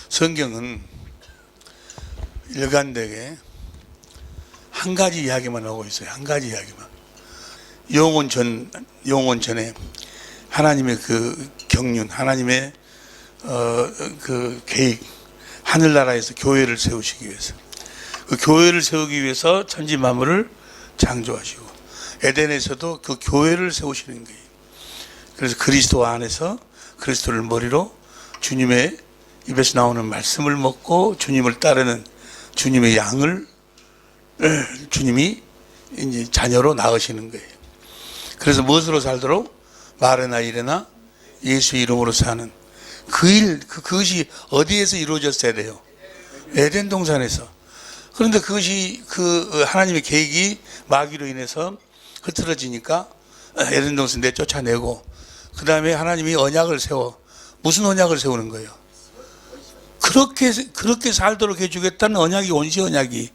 성경은 일관되게 한 가지 이야기만 하고 있어요. 한 가지 이야기만. 영원 전에 하나님의 그 경륜, 하나님의 그 계획, 하늘나라에서 교회를 세우시기 위해서, 그 교회를 세우기 위해서 천지 만물을 창조하시고 에덴에서도 그 교회를 세우시는 거예요. 그래서 그리스도 안에서 그리스도를 머리로 주님의 입에서 나오는 말씀을 먹고 주님을 따르는 주님의 양을 주님이 이제 자녀로 낳으시는 거예요. 그래서 무엇으로 살도록? 말이나 일이나 예수 이름으로 사는 그 일, 그것이 어디에서 이루어졌어야 돼요? 에덴 동산에서. 그런데 그것이 그 하나님의 계획이 마귀로 인해서 흐트러지니까 에덴 동산 내쫓아내고, 그 다음에 하나님이 언약을 세워. 무슨 언약을 세우는 거예요? 그렇게 살도록 해주겠다는 언약이, 원시 언약이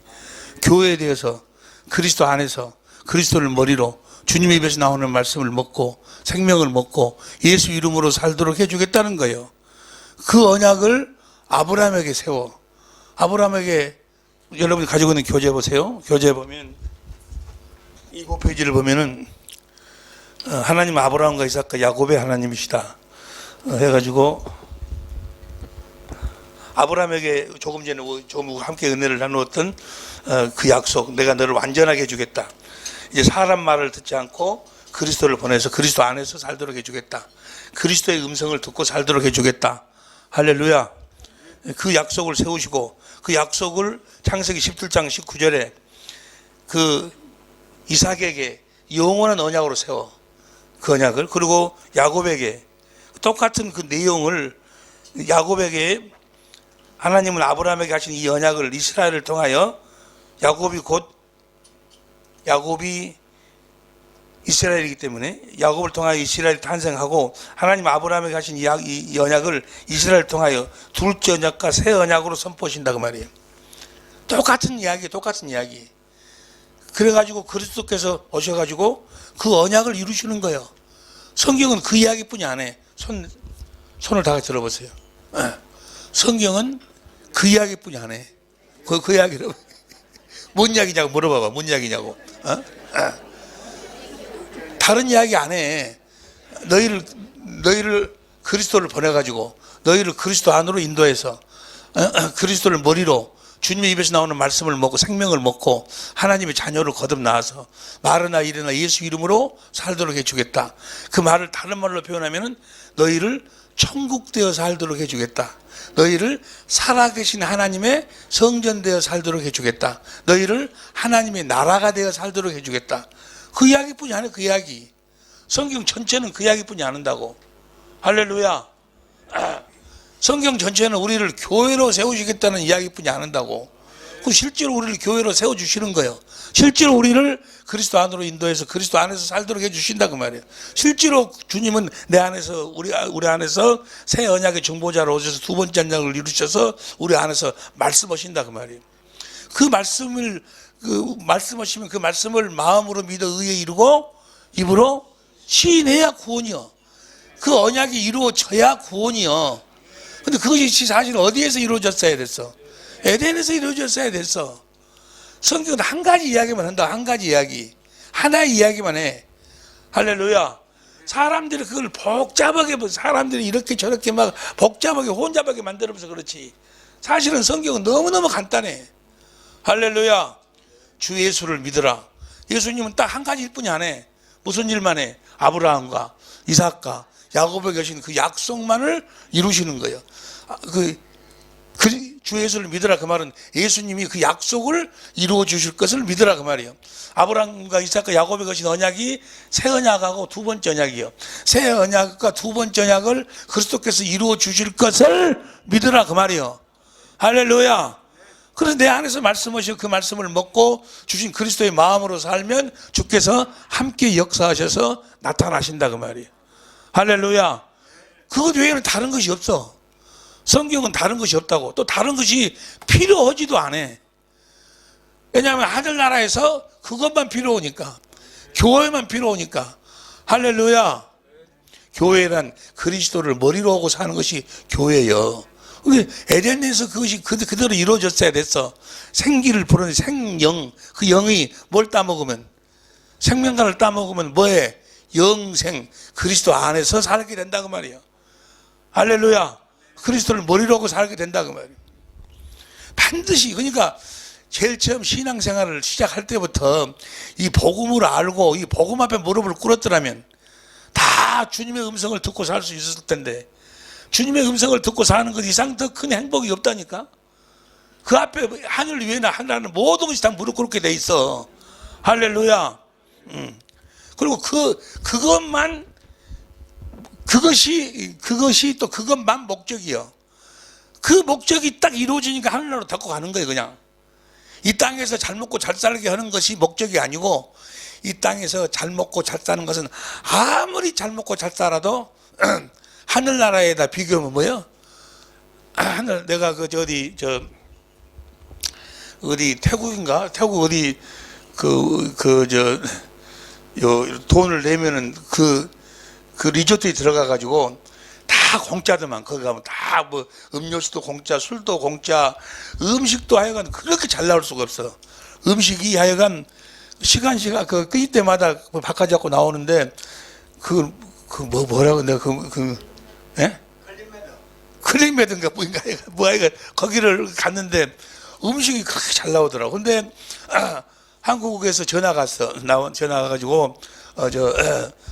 교회에 대해서 그리스도 안에서 그리스도를 머리로 주님의 입에서 나오는 말씀을 먹고 생명을 먹고 예수 이름으로 살도록 해주겠다는 거예요. 그 언약을 아브라함에게 세워. 아브라함에게, 여러분이 가지고 있는 교재 보세요. 교재 보면 이 5페이지를 보면은 하나님 아브라함과 이삭과 야곱의 하나님이시다 해가지고 아브라함에게 조금 전에 함께 은혜를 나누었던 그 약속, 내가 너를 완전하게 해주겠다. 이제 사람 말을 듣지 않고 그리스도를 보내서 그리스도 안에서 살도록 해주겠다. 그리스도의 음성을 듣고 살도록 해주겠다. 할렐루야. 그 약속을 세우시고, 그 약속을 창세기 17장 19절에 그 이삭에게 영원한 언약으로 세워. 그 언약을. 그리고 야곱에게 똑같은 그 내용을, 야곱에게 하나님은 아브라함에게 하신 이 언약을 이스라엘을 통하여, 야곱이 이스라엘이기 때문에 야곱을 통하여 이스라엘이 탄생하고, 하나님 아브라함에게 하신 이 언약을 이스라엘을 통하여 둘째 언약과 새 언약으로 선포하신다 그 말이에요. 똑같은 이야기. 그래가지고 그리스도께서 오셔가지고 그 언약을 이루시는 거예요. 성경은 그 이야기뿐이 안 해. 손을 다 같이 들어보세요. 성경은 그 이야기뿐이 안 해. 그 이야기를 뭔 이야기냐고 물어봐봐. 뭔 이야기냐고. 다른 이야기 안 해. 너희를 그리스도를 보내가지고 너희를 그리스도 안으로 인도해서 그리스도를 머리로 주님의 입에서 나오는 말씀을 먹고 생명을 먹고 하나님의 자녀를 거듭나와서 말이나 일이나 예수 이름으로 살도록 해주겠다. 그 말을 다른 말로 표현하면은 너희를 천국되어 살도록 해주겠다. 너희를 살아계신 하나님의 성전되어 살도록 해주겠다. 너희를 하나님의 나라가 되어 살도록 해주겠다. 그 이야기뿐이 아니에요. 그 이야기. 성경 전체는 그 이야기뿐이 안 한다고. 할렐루야. 성경 전체는 우리를 교회로 세우시겠다는 이야기뿐이 안 한다고. 그 실제로 우리를 교회로 세워주시는 거예요. 실제로 우리를 그리스도 안으로 인도해서 그리스도 안에서 살도록 해주신다 그 말이에요. 실제로 주님은 내 안에서 우리 안에서 새 언약의 중보자로 오셔서 두 번째 언약을 이루셔서 우리 안에서 말씀하신다 그 말이에요. 그 말씀하시면 그 말씀을 마음으로 믿어 의에 이루고 입으로 시인해야 구원이요. 그 언약이 이루어져야 구원이요. 근데 그것이 사실 어디에서 이루어졌어야 됐어? 에덴에서 이루어졌어야 됐어. 성경은 한 가지 이야기만 한다. 한 가지 이야기. 하나의 이야기만 해. 할렐루야. 사람들이 그걸 복잡하게, 사람들이 이렇게 저렇게 막 복잡하게 혼잡하게 만들어서 그렇지. 사실은 성경은 너무너무 간단해. 할렐루야. 주 예수를 믿으라. 예수님은 딱 한 가지 일뿐이 안 해. 무슨 일만 해? 아브라함과 이삭과 야곱에게 계신 그 약속만을 이루시는 거예요. 주 예수를 믿으라 그 말은 예수님이 그 약속을 이루어 주실 것을 믿으라 그 말이에요. 아브라함과 이삭과 야곱에 계신 언약이 새 언약하고 두 번째 언약이요. 새 언약과 두 번째 언약을 그리스도께서 이루어 주실 것을 믿으라 그 말이에요. 할렐루야. 그래서 내 안에서 말씀하시고 그 말씀을 먹고 주신 그리스도의 마음으로 살면 주께서 함께 역사하셔서 나타나신다 그 말이에요. 할렐루야. 그것 외에는 다른 것이 없어. 성경은 다른 것이 없다고. 또 다른 것이 필요하지도 않아. 왜냐하면 하늘나라에서 그것만 필요하니까, 교회만 필요하니까. 할렐루야. 교회란 그리스도를 머리로 하고 사는 것이 교회예요. 에덴에서 그것이 그대로 이루어졌어야 됐어. 생기를 불어내 생영, 그 영이 뭘 따먹으면, 생명간을 따먹으면 뭐해? 영생, 그리스도 안에서 살게 된다 그 말이에요. 할렐루야. 그리스도를 머리로 하고 살게 된다 그 말이에요. 반드시. 그러니까 제일 처음 신앙생활을 시작할 때부터 이 복음을 알고 이 복음 앞에 무릎을 꿇었더라면 다 주님의 음성을 듣고 살 수 있었을 텐데, 주님의 음성을 듣고 사는 것 이상 더 큰 행복이 없다니까. 그 앞에 하늘 위에나 하늘하는 모든 것이 다 무릎 꿇게 돼 있어. 할렐루야. 그리고 그것이 또 그것만 목적이요. 그 목적이 딱 이루어지니까 하늘나라로 데리고 가는 거예요. 그냥 이 땅에서 잘 먹고 잘 살게 하는 것이 목적이 아니고, 이 땅에서 잘 먹고 잘 사는 것은 아무리 잘 먹고 잘 살아도 하늘나라에다 비교하면 뭐예요? 하늘, 내가 어디 태국인가? 태국 어디 돈을 내면은 그 리조트에 들어가 가지고 다 공짜더만. 거기 가면 다 뭐 음료수도 공짜, 술도 공짜, 음식도 하여간 그렇게 잘 나올 수가 없어. 음식이 하여간 시간 끄일 때마다 바꿔 잡고 나오는데 뭐라고 내가 예? 클릭매든가 뭐야 거기를 갔는데 음식이 그렇게 잘 나오더라고. 근데 한국에서 전화 가가지고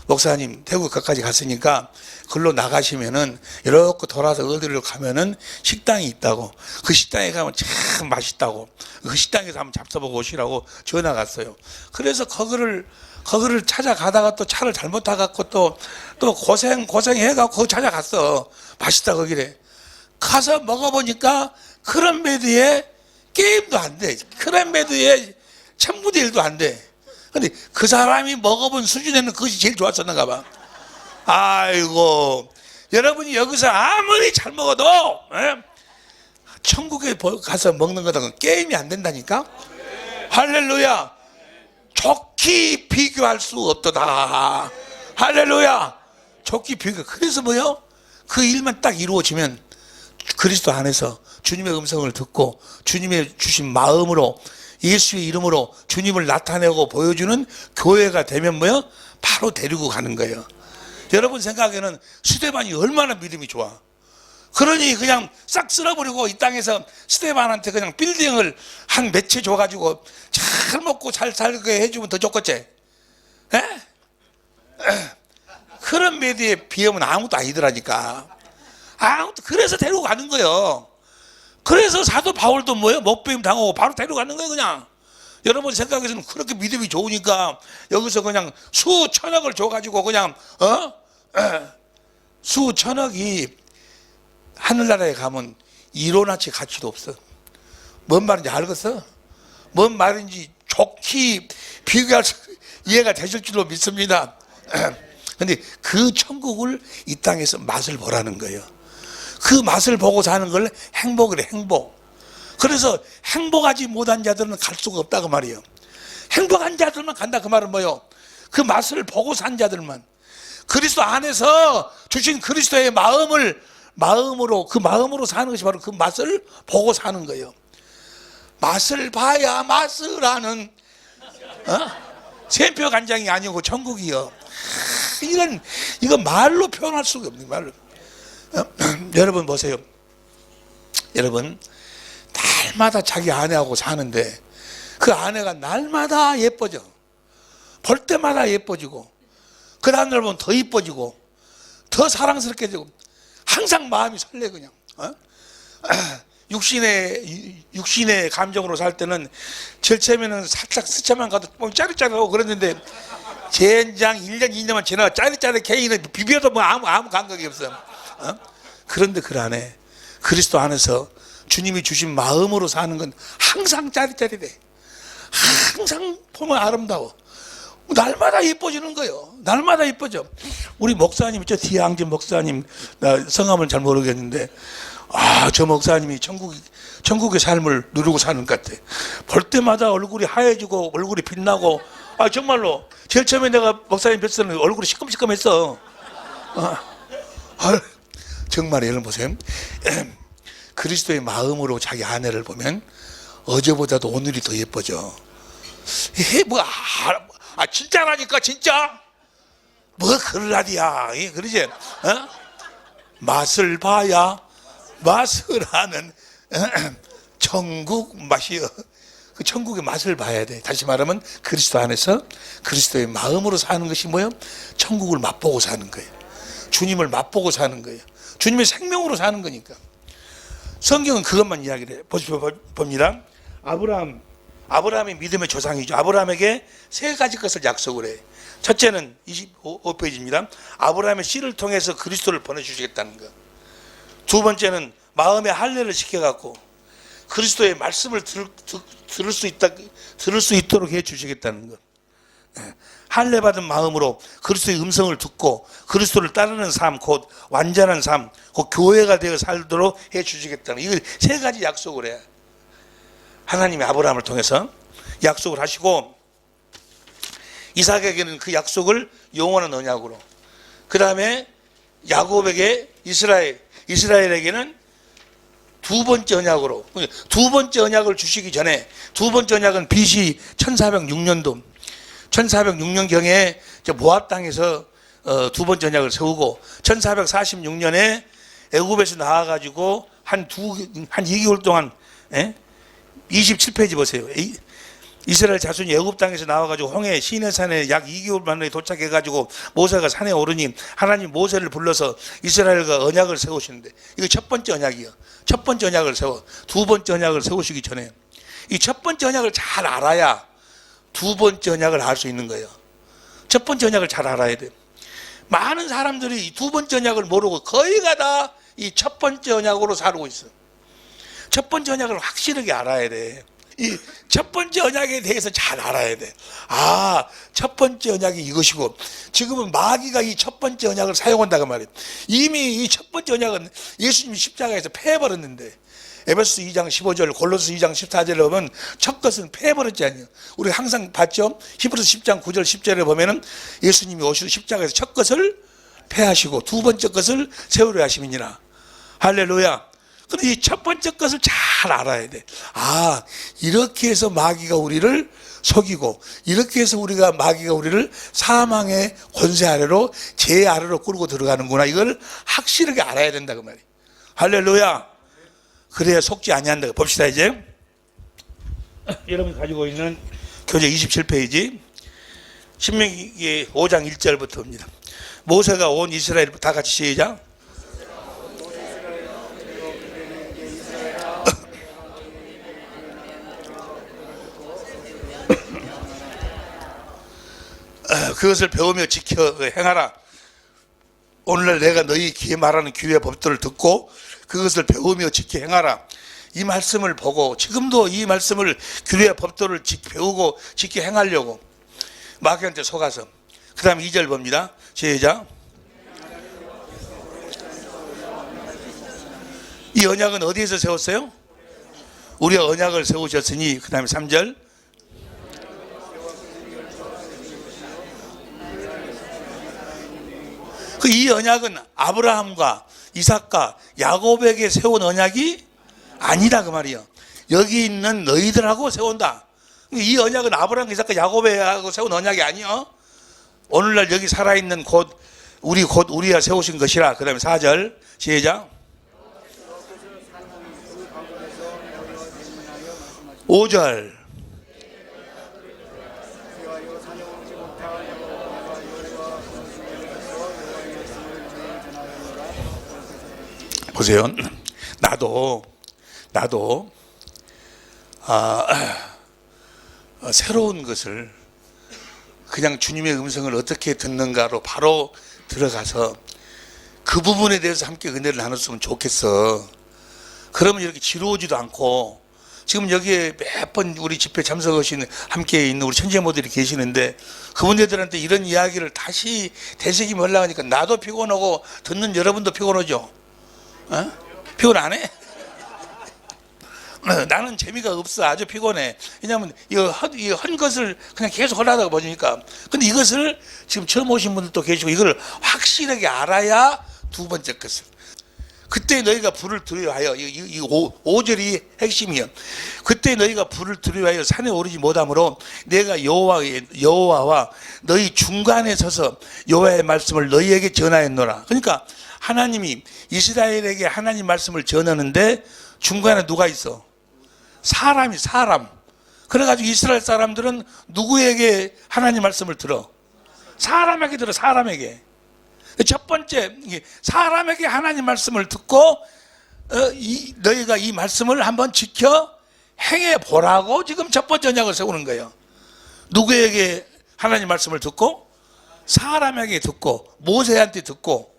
목사님 태국까지 갔으니까 글로 나가시면은 이렇게 돌아서 어디를 가면은 식당이 있다고, 그 식당에 가면 참 맛있다고, 그 식당에서 한번 잡숴보고 오시라고 전화 갔어요. 그래서 거기를 찾아가다가 또 차를 잘못 타갖고 또 고생해갖고 찾아갔어. 맛있다 거기래. 가서 먹어보니까 크랜베리에 게임도 안 돼. 크랜베리에 1000분의 1도 안 돼. 근데 그 사람이 먹어본 수준에는 그것이 제일 좋았었는가 봐. 아이고, 여러분이 여기서 아무리 잘 먹어도 천국에 가서 먹는 거는 게임이 안 된다니까. 할렐루야. 좋게 비교할 수 없도다. 할렐루야. 좋게 비교. 그래서 뭐요? 그 일만 딱 이루어지면 그리스도 안에서 주님의 음성을 듣고 주님의 주신 마음으로 예수의 이름으로 주님을 나타내고 보여주는 교회가 되면 뭐요? 바로 데리고 가는 거예요. 여러분 생각에는 스데반이 얼마나 믿음이 좋아. 그러니 그냥 싹 쓸어버리고 이 땅에서 스데반한테 그냥 빌딩을 한 몇 채 줘가지고 잘 먹고 잘 살게 해주면 더 좋겠지. 에? 그런 메디에 비하면 아무것도 아니더라니까. 그래서 데리고 가는 거예요. 그래서 사도 바울도 뭐예요? 목배임 당하고 바로 데려가는 거예요. 그냥 여러분 생각에서는 그렇게 믿음이 좋으니까 여기서 그냥 수천억을 줘가지고 그냥 수천억이 하늘나라에 가면 1원어치 가치도 없어. 뭔 말인지 알겠어? 뭔 말인지 좋게 비교할 수, 이해가 되실 줄로 믿습니다. 근데 그 천국을 이 땅에서 맛을 보라는 거예요. 그 맛을 보고 사는 걸 행복이래, 행복. 그래서 행복하지 못한 자들은 갈 수가 없다 그 말이에요. 행복한 자들만 간다 그 말은 뭐예요? 그 맛을 보고 산 자들만, 그리스도 안에서 주신 그리스도의 마음으로 사는 것이 바로 그 맛을 보고 사는 거예요. 맛을 봐야 맛을 아는 샘표 간장이 아니고 천국이요. 이건 말로 표현할 수가 없는 말로. 여러분 보세요. 여러분 날마다 자기 아내하고 사는데 그 아내가 날마다 예뻐져. 볼 때마다 예뻐지고 그 다음날 보면 더 예뻐지고 더 사랑스럽게 되고 항상 마음이 설레. 그냥 육신의 감정으로 살 때는 제일 처음에는 살짝 스쳐만 가도 짜릿짜릿하고 그랬는데 젠장 1년 2년만 지나가 짜릿짜릿 개인은 비벼도 뭐 아무 감각이 없어. 그런데 그 안에 그리스도 안에서 주님이 주신 마음으로 사는 건 항상 짜릿짜릿해. 항상 보면 아름다워. 날마다 예뻐지는 거예요. 날마다 예뻐져. 우리 목사님 있죠? 디앙진 목사님, 나 성함을 잘 모르겠는데 저 목사님이 천국의 삶을 누리고 사는 것 같아. 볼 때마다 얼굴이 하얘지고 얼굴이 빛나고 정말로 제일 처음에 내가 목사님 뵀을 때는 얼굴이 시꺼매했어. 정말 여러분 보세요. 그리스도의 마음으로 자기 아내를 보면 어제보다도 오늘이 더 예뻐져. 진짜라니까, 진짜. 뭐 그럴라디야. 그러지? 맛을 봐야 맛을 아는 천국 맛이여. 그 천국의 맛을 봐야 돼. 다시 말하면 그리스도 안에서 그리스도의 마음으로 사는 것이 뭐예요? 천국을 맛보고 사는 거예요. 주님을 맛보고 사는 거예요. 주님의 생명으로 사는 거니까. 성경은 그것만 이야기를 해요. 봅니다. 아브라함이 믿음의 조상이죠. 아브라함에게 세 가지 것을 약속을 해요. 첫째는 25페이지입니다. 아브라함의 씨를 통해서 그리스도를 보내주시겠다는 것. 두 번째는 마음의 할례를 시켜갖고 그리스도의 말씀을 들을 수 있도록 해주시겠다는 것. 할례 받은 마음으로 그리스도의 음성을 듣고 그리스도를 따르는 삶, 곧 완전한 삶, 곧 교회가 되어 살도록 해주시겠다는 이 세 가지 약속을 해요. 하나님이 아브라함을 통해서 약속을 하시고 이삭에게는 그 약속을 영원한 언약으로, 그 다음에 야곱에게 이스라엘에게는 두 번째 언약으로, 두 번째 언약을 주시기 전에, 두 번째 언약은 BC 1406년도 1406년경에 모압 땅에서 두 번째 언약을 세우고 1446년에 애굽에서 나와가지고 한 2개월 동안 27페이지 보세요. 이스라엘 자손이 애굽 땅에서 나와가지고 홍해 시내산에 약 2개월 만에 도착해가지고 모세가 산에 오르니 하나님 모세를 불러서 이스라엘과 언약을 세우시는데, 이거 첫 번째 언약이요. 첫 번째 언약을 세워. 두 번째 언약을 세우시기 전에 이 첫 번째 언약을 잘 알아야 두 번째 언약을 알 수 있는 거예요. 첫 번째 언약을 잘 알아야 돼요. 많은 사람들이 이 두 번째 언약을 모르고 거의가 다 이 첫 번째 언약으로 살고 있어. 첫 번째 언약을 확실하게 알아야 돼. 이 첫 번째 언약에 대해서 잘 알아야 돼. 첫 번째 언약이 이것이고, 지금은 마귀가 이 첫 번째 언약을 사용한다고 말이에요. 이미 이 첫 번째 언약은 예수님이 십자가에서 패해버렸는데, 에베소 2장 15절, 골로새 2장 14절에 보면 첫 것은 패해버렸잖아요. 우리 항상 봤죠? 히브리서 10장 9절 10절에 보면은 예수님이 오시는 십자가에서 첫 것을 패하시고 두 번째 것을 세우려 하심이니라. 할렐루야. 근데 이 첫 번째 것을 잘 알아야 돼. 이렇게 해서 마귀가 우리를 속이고, 이렇게 해서 마귀가 우리를 사망의 권세 아래로, 죄 아래로 끌고 들어가는구나. 이걸 확실하게 알아야 된다 그 말이에요. 할렐루야. 그래야 속지 아니한다. 봅시다 이제. 여러분이 가지고 있는 교재 27페이지 신명기 5장 1절부터입니다. 모세가 온 이스라엘, 다 같이 시작. 그것을 배우며 지켜 행하라. 오늘날 내가 너희 귀에 말하는 규례 법도를 듣고 그것을 배우며 지켜 행하라. 이 말씀을 보고 지금도 이 말씀을 규례 법도를 배우고 지켜 행하려고 마귀한테 속아서. 그 다음 2절 봅니다. 시작. 이 언약은 어디에서 세웠어요? 우리가 언약을 세우셨으니. 그 다음에 3절. 이 언약은 아브라함과 이삭과 야곱에게 세운 언약이 아니다 그 말이에요. 여기 있는 너희들하고 세운다. 이 언약은 아브라함, 이삭과 야곱하고 세운 언약이 아니요. 오늘날 여기 살아있는 곧 우리가 세우신 것이라. 그 다음에 4절 시작. 5절. 보세요. 나도 새로운 것을 그냥 주님의 음성을 어떻게 듣는가로 바로 들어가서 그 부분에 대해서 함께 은혜를 나눴으면 좋겠어. 그러면 이렇게 지루하지도 않고, 지금 여기에 몇 번 우리 집회 참석하신 함께 있는 우리 천재모들이 계시는데 그분들한테 이런 이야기를 다시 되새기며 하려고 하니까 나도 피곤하고 듣는 여러분도 피곤하죠. 피곤 안 해? 나는 재미가 없어. 아주 피곤해. 왜냐하면 한 것을 그냥 계속 하려다가 보니까. 근데 이것을 지금 처음 오신 분들도 계시고 이걸 확실하게 알아야 두 번째 것을. 그때 너희가 불을 두려워하여, 이 5절이 핵심이요. 그때 너희가 불을 두려워하여 산에 오르지 못하므로 내가 여호와와 너희 중간에 서서 여호와의 말씀을 너희에게 전하였노라. 그러니까 하나님이 이스라엘에게 하나님 말씀을 전하는데 중간에 누가 있어? 사람. 그래가지고 이스라엘 사람들은 누구에게 하나님 말씀을 들어? 사람에게 들어, 사람에게. 첫 번째, 사람에게 하나님 말씀을 듣고 너희가 이 말씀을 한번 지켜 행해 보라고 지금 첫 번째 언약을 세우는 거예요. 누구에게 하나님 말씀을 듣고? 사람에게 듣고, 모세한테 듣고,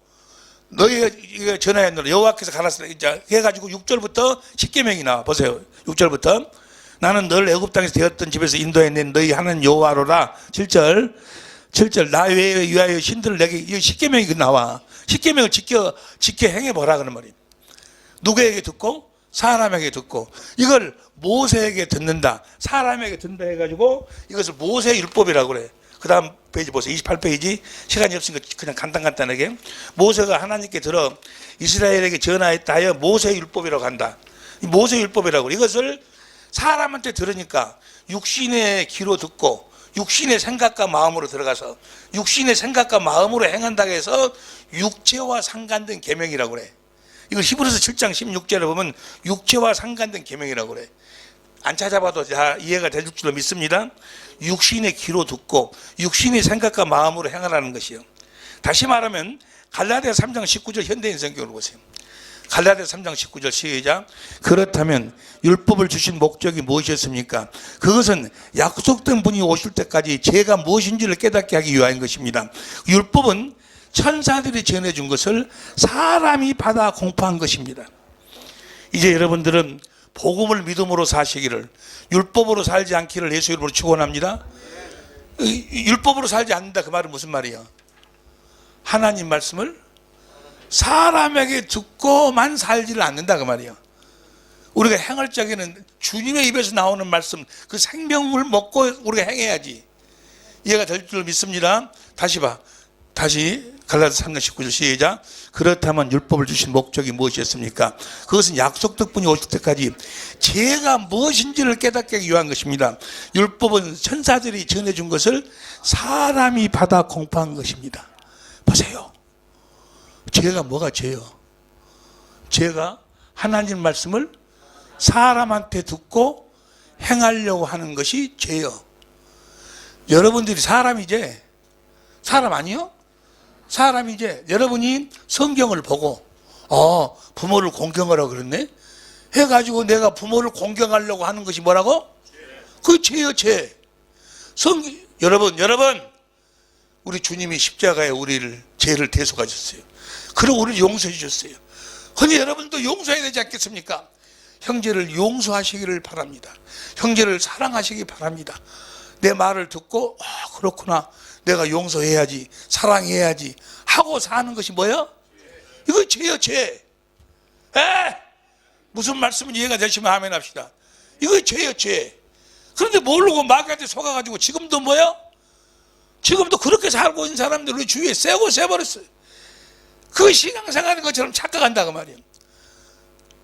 너희가 전하였노라. 여호와께서 가라사대 해가지고 6절부터 십계명이 나와. 보세요. 6절부터 나는 널 애굽 땅에서 되었던 집에서 인도해낸 너희 하나님 여호와로라. 7절 나 외에 위하여 신들을 내게, 이 십계명이 나와. 십계명을 지켜 행해보라 그런 말이에요. 누구에게 듣고? 사람에게 듣고. 이걸 모세에게 듣는다, 사람에게 듣는다 해가지고 이것을 모세의 율법이라고 그래. 그 다음 페이지 보세요. 28페이지. 시간이 없으니까 그냥 간단하게. 모세가 하나님께 들어 이스라엘에게 전하였다 하여 모세의 율법이라고 한다. 모세의 율법이라고 그래. 이것을 사람한테 들으니까 육신의 귀로 듣고 육신의 생각과 마음으로 들어가서 육신의 생각과 마음으로 행한다고 해서 육체와 상관된 계명이라고 그래. 이걸 히브리서 7장 16절에 보면 육체와 상관된 계명이라고 그래. 안 찾아봐도 다 이해가 될 줄로 믿습니다. 육신의 귀로 듣고 육신의 생각과 마음으로 행하라는 것이요. 다시 말하면 갈라디아 3장 19절 현대인 성경으로 보세요. 갈라디아 3장 19절 시작. 그렇다면 율법을 주신 목적이 무엇이었습니까? 그것은 약속된 분이 오실 때까지 죄가 무엇인지를 깨닫게 하기 위한 것입니다. 율법은 천사들이 전해준 것을 사람이 받아 공포한 것입니다. 이제 여러분들은 복음을 믿음으로 사시기를, 율법으로 살지 않기를 예수 이름으로 축원합니다. 율법으로 살지 않는다 그 말은 무슨 말이야? 하나님 말씀을 사람에게 듣고만 살지를 않는다 그 말이야. 우리가 행할 적에는 주님의 입에서 나오는 말씀, 그 생명을 먹고 우리가 행해야지. 이해가 될 줄 믿습니다. 다시 갈라디아 3장 19절 시작. 그렇다면 율법을 주신 목적이 무엇이었습니까? 그것은 약속된 분이 오실 때까지 죄가 무엇인지를 깨닫게 하기 위한 것입니다. 율법은 천사들이 전해준 것을 사람이 받아 공포한 것입니다. 보세요. 죄가 뭐가 죄요? 죄가 하나님 말씀을 사람한테 듣고 행하려고 하는 것이 죄요. 여러분들이 사람이제? 사람 아니요? 사람이제. 여러분이 성경을 보고 부모를 공경하라고 그랬네 해가지고 내가 부모를 공경하려고 하는 것이 뭐라고? 그 죄요, 죄. 여러분 우리 주님이 십자가에 우리를 죄를 대속하셨어요. 그리고 우리를 용서해 주셨어요. 그러니 여러분도 용서해야 되지 않겠습니까? 형제를 용서하시기를 바랍니다. 형제를 사랑하시기 바랍니다. 내 말을 듣고 그렇구나, 내가 용서해야지, 사랑해야지 하고 사는 것이 뭐야? 이거 죄요, 죄. 무슨 말씀인지 이해가 되시면 아멘 합시다. 이거 죄요, 죄. 그런데 모르고 마귀한테 속아가지고 지금도 뭐야? 지금도 그렇게 살고 있는 사람들 우리 주위에 세고 세버렸어요. 그 신앙생활하는 것처럼 착각한다 그 말이에요.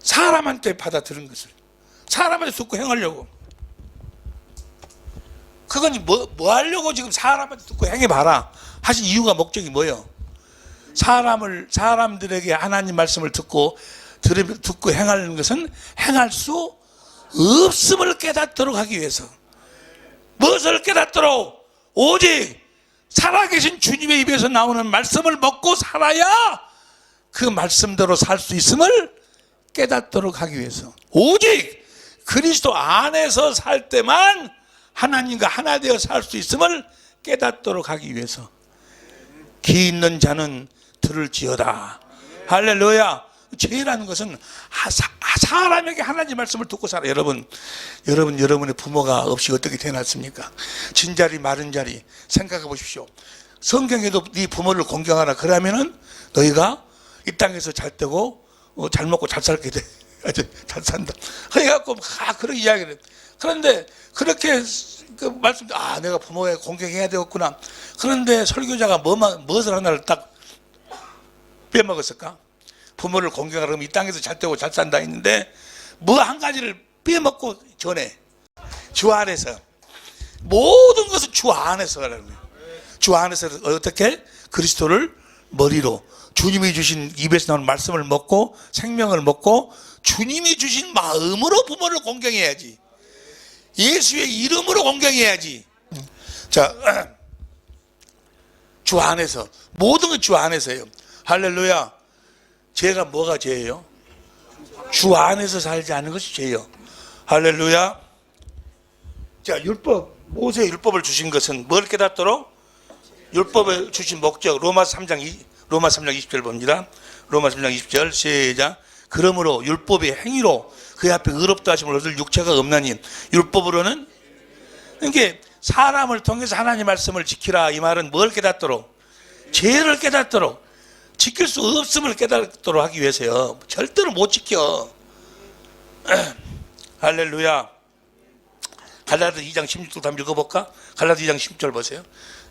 사람한테 받아 들은 것을 사람한테 듣고 행하려고. 그건 뭐 하려고 지금 사람한테 듣고 행해봐라 하신 이유가, 목적이 뭐예요? 사람들에게 하나님 말씀을 듣고 행하는 것은 행할 수 없음을 깨닫도록 하기 위해서. 무엇을 깨닫도록? 오직 살아계신 주님의 입에서 나오는 말씀을 먹고 살아야 그 말씀대로 살 수 있음을 깨닫도록 하기 위해서. 오직 그리스도 안에서 살 때만 하나님과 하나 되어 살 수 있음을 깨닫도록 하기 위해서. 귀 있는 자는 들을지어다. 할렐루야. 죄라는 것은 사람에게 하나님 말씀을 듣고 살아. 여러분의 부모가 없이 어떻게 태어났습니까? 진자리 마른 자리 생각해 보십시오. 성경에도 네 부모를 공경하라 그러면은 너희가 이 땅에서 잘 되고 잘 먹고 잘 살게 돼. 잘 산다. 그래갖고 그렇게 이야기를 해. 그런데 그렇게 그 말씀, 내가 부모에 공경해야 되겠구나. 그런데 설교자가 무엇을 하나를 딱 빼먹었을까? 부모를 공경하려면 이 땅에서 잘 되고 잘 산다 했는데 뭐 한 가지를 빼먹고 전해. 주 안에서 모든 것은 주 안에서 하라는 거예요. 주 안에서 어떻게? 그리스도를 머리로 주님이 주신 입에서 나오는 말씀을 먹고 생명을 먹고 주님이 주신 마음으로 부모를 공경해야지. 예수의 이름으로 공경해야지. 자, 주 안에서 모든 건 주 안에서예요. 할렐루야. 죄가 뭐가 죄예요? 주 안에서 살지 않는 것이 죄예요. 할렐루야. 자, 율법, 모세 율법을 주신 것은 뭘 깨닫도록? 율법을 주신 목적. 로마서 3장 20절 봅니다. 로마서 3장 20절 시작. 그러므로 율법의 행위로 그 앞에 의롭다 하심을 얻을 육체가 없나니 율법으로는, 그러니까 사람을 통해서 하나님 말씀을 지키라 이 말은 뭘 깨닫도록? 죄를 깨닫도록, 지킬 수 없음을 깨닫도록 하기 위해서요. 절대로 못 지켜. 할렐루야. 갈라디아 2장 16절 한번 읽어볼까? 갈라디아 2장 10절 보세요.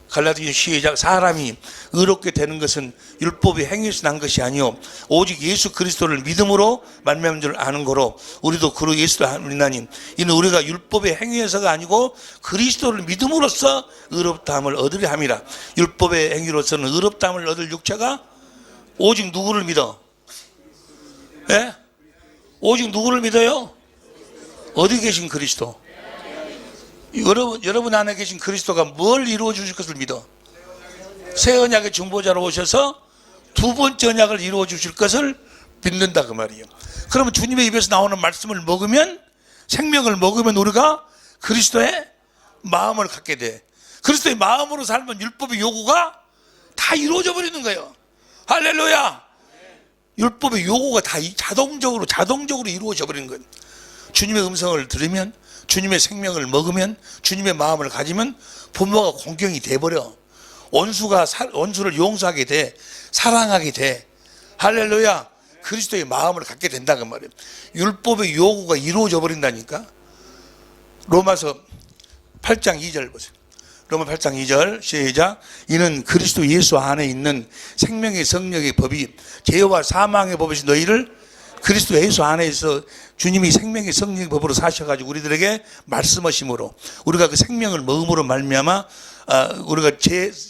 갈라디아 시작. 사람이 의롭게 되는 것은 율법의 행위에서 난 것이 아니요 오직 예수 그리스도를 믿음으로 말미암은 줄 아는 거로 우리도 그로 예수도 믿나니 이는 우리가 율법의 행위에서가 아니고 그리스도를 믿음으로써 의롭다함을 얻으려 함이라. 율법의 행위로서는 의롭다함을 얻을 육체가 오직 누구를 믿어? 예? 오직 누구를 믿어요? 어디 계신 그리스도? 여러분 안에 계신 그리스도가 뭘 이루어 주실 것을 믿어? 새 언약의 중보자로 오셔서 두 번째 언약을 이루어 주실 것을 믿는다 그 말이에요. 그러면 주님의 입에서 나오는 말씀을 먹으면, 생명을 먹으면 우리가 그리스도의 마음을 갖게 돼. 그리스도의 마음으로 살면 율법의 요구가 다 이루어져 버리는 거예요. 할렐루야. 율법의 요구가 다 자동적으로 이루어져 버리는 거예요. 주님의 음성을 들으면, 주님의 생명을 먹으면, 주님의 마음을 가지면 부모가 공경이 돼버려. 원수를 용서하게 돼. 사랑하게 돼. 할렐루야. 그리스도의 마음을 갖게 된다 그 말이에요. 율법의 요구가 이루어져 버린다니까. 로마서 8장 2절 보세요. 로마 8장 2절 시작. 이는 그리스도 예수 안에 있는 생명의 성령의 법이 죄와 사망의 법이신 너희를 그리스도 예수 안에 있어 주님이 생명의 성령의 법으로 사셔가지고 우리들에게 말씀하심으로 우리가 그 생명을 먹음으로 말미암아 우리가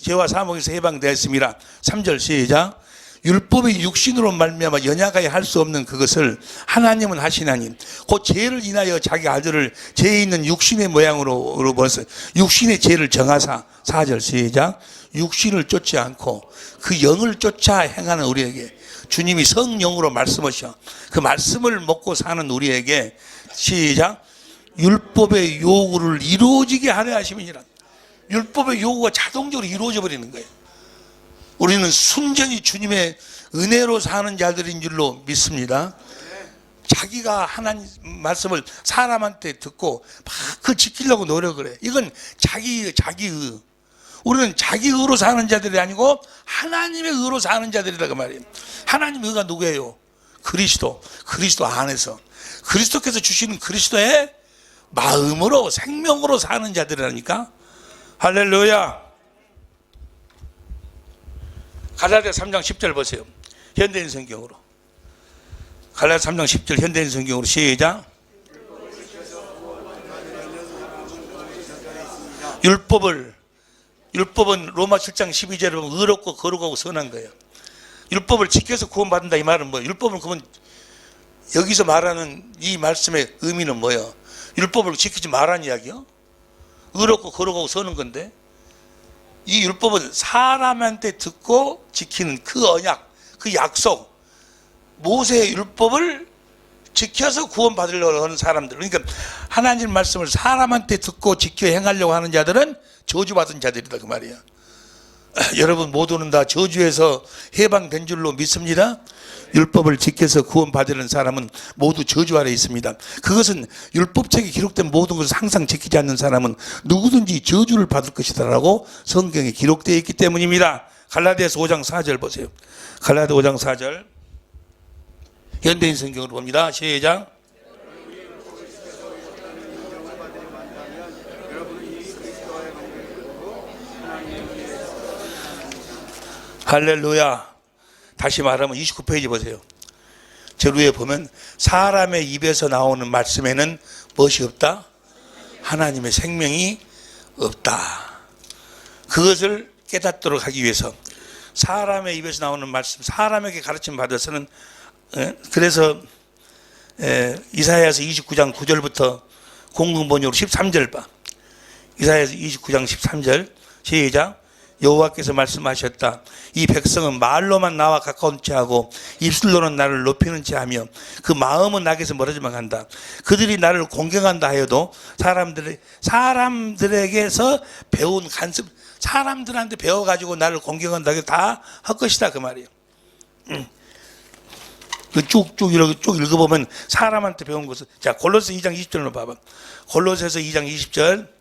죄와 사망에서 해방되었습니다. 3절 시작. 율법의 육신으로 말미암아 연약하여 할 수 없는 그것을 하나님은 하시나니 곧 죄를 인하여 자기 아들을 죄에 있는 육신의 모양으로 보내서 육신의 죄를 정하사. 4절 시작. 육신을 쫓지 않고 그 영을 쫓아 행하는 우리에게 주님이 성령으로 말씀하셔. 그 말씀을 먹고 사는 우리에게 시작. 율법의 요구를 이루어지게 하려 하심이니라. 율법의 요구가 자동적으로 이루어져 버리는 거예요. 우리는 순전히 주님의 은혜로 사는 자들인 줄로 믿습니다. 자기가 하나님 말씀을 사람한테 듣고 막 그 지키려고 노력을 해. 이건 자기의. 우리는 자기 의로 사는 자들이 아니고 하나님의 의로 사는 자들이라고 말이에요. 하나님의 의가 누구예요? 그리스도 안에서 그리스도께서 주시는 그리스도의 마음으로 생명으로 사는 자들이라니까. 할렐루야. 갈라디아 3장 10절 보세요. 현대인 성경으로. 갈라디아 3장 10절 현대인 성경으로 시작. 율법은 로마 7장 12절에 보면 의롭고 거룩하고 선한 거예요. 율법을 지켜서 구원받는다 이 말은 뭐예요? 율법은 그러면 여기서 말하는 이 말씀의 의미는 뭐예요? 율법을 지키지 말라는 이야기요? 의롭고 거룩하고 서는 건데 이 율법은 사람한테 듣고 지키는 그 언약, 그 약속, 모세의 율법을 지켜서 구원받으려고 하는 사람들. 그러니까 하나님 말씀을 사람한테 듣고 지켜 행하려고 하는 자들은 저주받은 자들이다 그 말이야. 여러분 모두는 다 저주에서 해방된 줄로 믿습니다. 율법을 지켜서 구원받으려는 사람은 모두 저주 아래 있습니다. 그것은 율법책에 기록된 모든 것을 항상 지키지 않는 사람은 누구든지 저주를 받을 것이다 라고 성경에 기록되어 있기 때문입니다. 갈라디아서 5장 4절 보세요. 갈라디아 5장 4절 현대인 성경으로 봅니다. 시작. 할렐루야. 다시 말하면 29페이지 보세요. 저 위에 보면 사람의 입에서 나오는 말씀에는 무엇이 없다? 하나님의 생명이 없다. 그것을 깨닫도록 하기 위해서 사람의 입에서 나오는 말씀, 사람에게 가르침 받아서는, 그래서 이사야서 29장 9절부터 공동번역으로 13절 봐. 이사야서 29장 13절 시작. 여호와께서 말씀하셨다. 이 백성은 말로만 나와 가까운 채 하고 입술로는 나를 높이는 채 하며 그 마음은 나에게서 멀어지만 간다. 그들이 나를 공경한다 하여도 사람들에게서 배운 간섭, 사람들한테 배워가지고 나를 공경한다 해도 다 할 것이다 그 말이에요. 쭉쭉 이렇게 쭉 읽어보면 사람한테 배운 것을, 자 골로새 2장 20절로 봐봐. 골로새서 2장 20절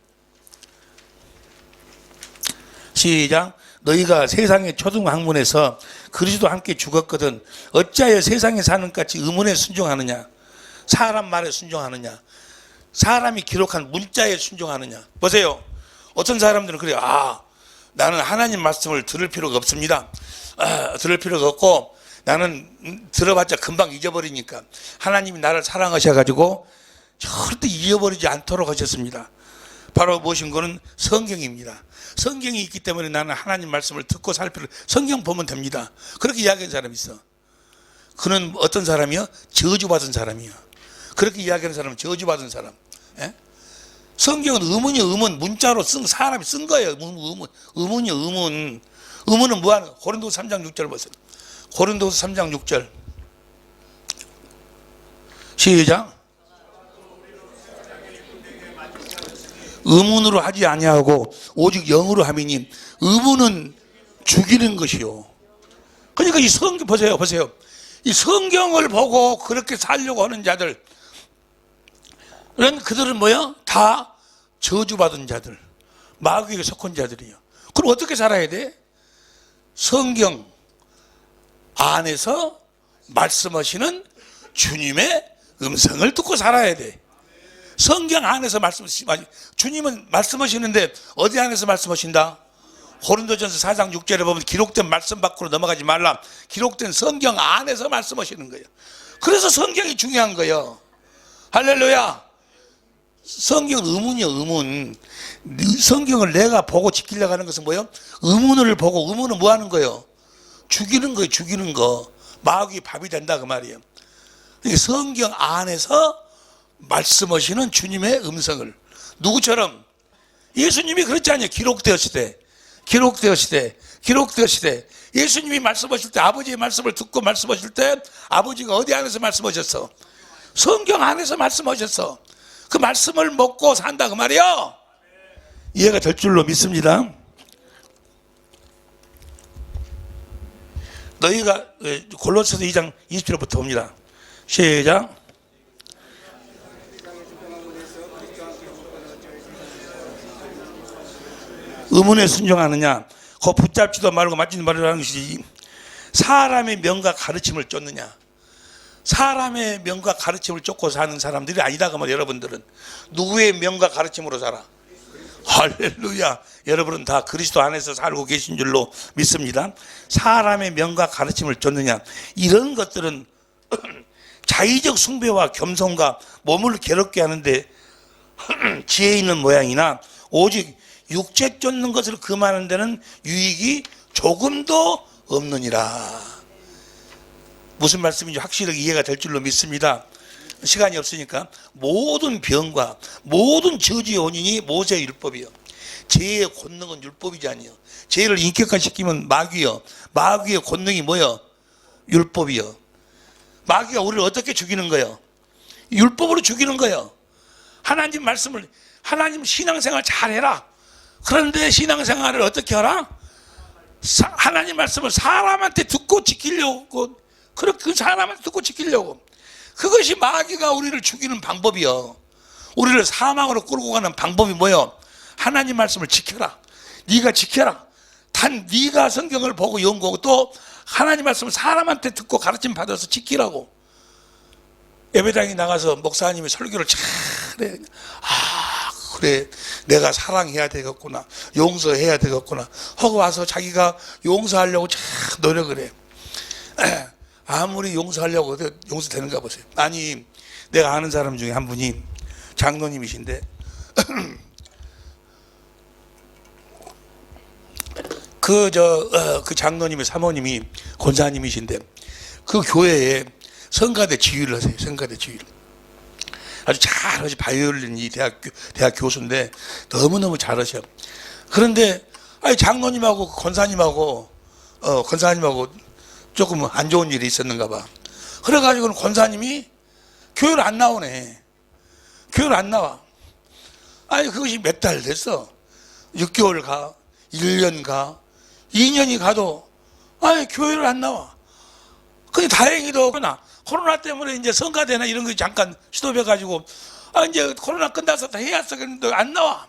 시작. 너희가 세상의 초등학문에서 그리스도와 함께 죽었거든 어찌하여 세상에 사는 같이 의문에 순종하느냐? 사람 말에 순종하느냐? 사람이 기록한 문자에 순종하느냐? 보세요. 어떤 사람들은 그래요. 나는 하나님 말씀을 들을 필요가 없습니다. 들을 필요가 없고 나는 들어봤자 금방 잊어버리니까 하나님이 나를 사랑하셔가지고 절대 잊어버리지 않도록 하셨습니다. 바로 무엇인 거는 성경입니다. 성경이 있기 때문에 나는 하나님 말씀을 듣고 살 필요, 성경 보면 됩니다. 그렇게 이야기하는 사람이 있어. 그는 어떤 사람이요? 저주받은 사람이요. 그렇게 이야기하는 사람은 저주받은 사람. 예? 성경은 의문이요, 의문. 문자로 사람이 쓴 거예요. 의문이요, 의문. 의문은 뭐하는 거야? 고린도서 3장 6절 보세요. 고린도서 3장 6절 시작. 의문으로 하지 아니하고 오직 영으로 함이니 의문은 죽이는 것이요. 그러니까 이 성경 보세요. 이 성경을 보고 그렇게 살려고 하는 자들, 그들은 뭐야? 다 저주받은 자들, 마귀에게 속한 자들이요. 그럼 어떻게 살아야 돼? 성경 안에서 말씀하시는 주님의 음성을 듣고 살아야 돼. 성경 안에서 주님은 말씀하시는데 어디 안에서 말씀하신다? 고린도전서 4장 6절에 보면 기록된 말씀 밖으로 넘어가지 말라. 기록된 성경 안에서 말씀하시는 거예요. 그래서 성경이 중요한 거예요. 할렐루야. 성경은 의문이요, 의문. 성경을 내가 보고 지키려고 하는 것은 뭐예요? 의문을 보고, 의문은 뭐 하는 거예요? 죽이는 거예요, 죽이는 거. 마귀 밥이 된다 그 말이에요. 그러니까 성경 안에서 말씀하시는 주님의 음성을, 누구처럼? 예수님이 그렇지 않아요. 기록되었을 때 예수님이 말씀하실 때, 아버지의 말씀을 듣고 말씀하실 때 아버지가 어디 안에서 말씀하셨어? 성경 안에서 말씀하셨어. 그 말씀을 먹고 산다 그 말이에요. 이해가 될 줄로 믿습니다. 너희가 골로새서 2장 20절부터 봅니다. 시작. 의문에 순종하느냐? 그 붙잡지도 말고 맞지도 말라는 것이지. 사람의 명과 가르침을 쫓느냐? 사람의 명과 가르침을 쫓고 사는 사람들이 아니다 그 말. 여러분들은 누구의 명과 가르침으로 살아? 할렐루야. 여러분은 다 그리스도 안에서 살고 계신 줄로 믿습니다. 사람의 명과 가르침을 쫓느냐? 이런 것들은 자의적 숭배와 겸손과 몸을 괴롭게 하는데 지혜 있는 모양이나 오직 육체 쫓는 것을 금하는 데는 유익이 조금도 없느니라. 무슨 말씀인지 확실하게 이해가 될 줄로 믿습니다. 시간이 없으니까 모든 병과 모든 저주의 원인이 모세의 율법이요. 죄의 권능은 율법이지 아니요. 죄를 인격화시키면 마귀요. 마귀의 권능이 뭐요? 율법이요. 마귀가 우리를 어떻게 죽이는 거예요? 율법으로 죽이는 거예요. 하나님 말씀을, 하나님 신앙생활 잘해라. 그런데 신앙생활을 어떻게 하라? 하나님 말씀을 사람한테 듣고 지키려고, 그 사람한테 듣고 지키려고. 그것이 마귀가 우리를 죽이는 방법이요. 우리를 사망으로 끌고 가는 방법이 뭐요? 하나님 말씀을 지켜라. 네가 지켜라. 단 네가 성경을 보고 연구하고 또 하나님 말씀을 사람한테 듣고 가르침 받아서 지키라고. 예배당에 나가서 목사님이 설교를 잘해. 그래, 내가 사랑해야 되겠구나, 용서해야 되겠구나 하고 와서 자기가 용서하려고 잘 노력을 해. 아무리 용서하려고 해도 용서되는가 보세요. 아니, 내가 아는 사람 중에 한 분이 장로님이신데 그 장로님의 사모님이 권사님이신데 그 교회에 성가대 지휘를 하세요. 성가대 지휘를. 아주 잘하시, 바이올린 이 대학 교수인데 너무너무 잘하셔. 그런데 아니 장로님하고 권사님하고 조금 안 좋은 일이 있었는가 봐. 그래가지고는 권사님이 교회를 안 나오네. 교회를 안 나와. 아니 그것이 몇 달 됐어. 6개월 가, 1년 가, 2년이 가도 아니 교회를 안 나와. 근데 다행히도 코로나 때문에 이제 성가대나 이런 거 잠깐 스톱해가지고 이제 코로나 끝나서 다 해야 했었는데 안 나와.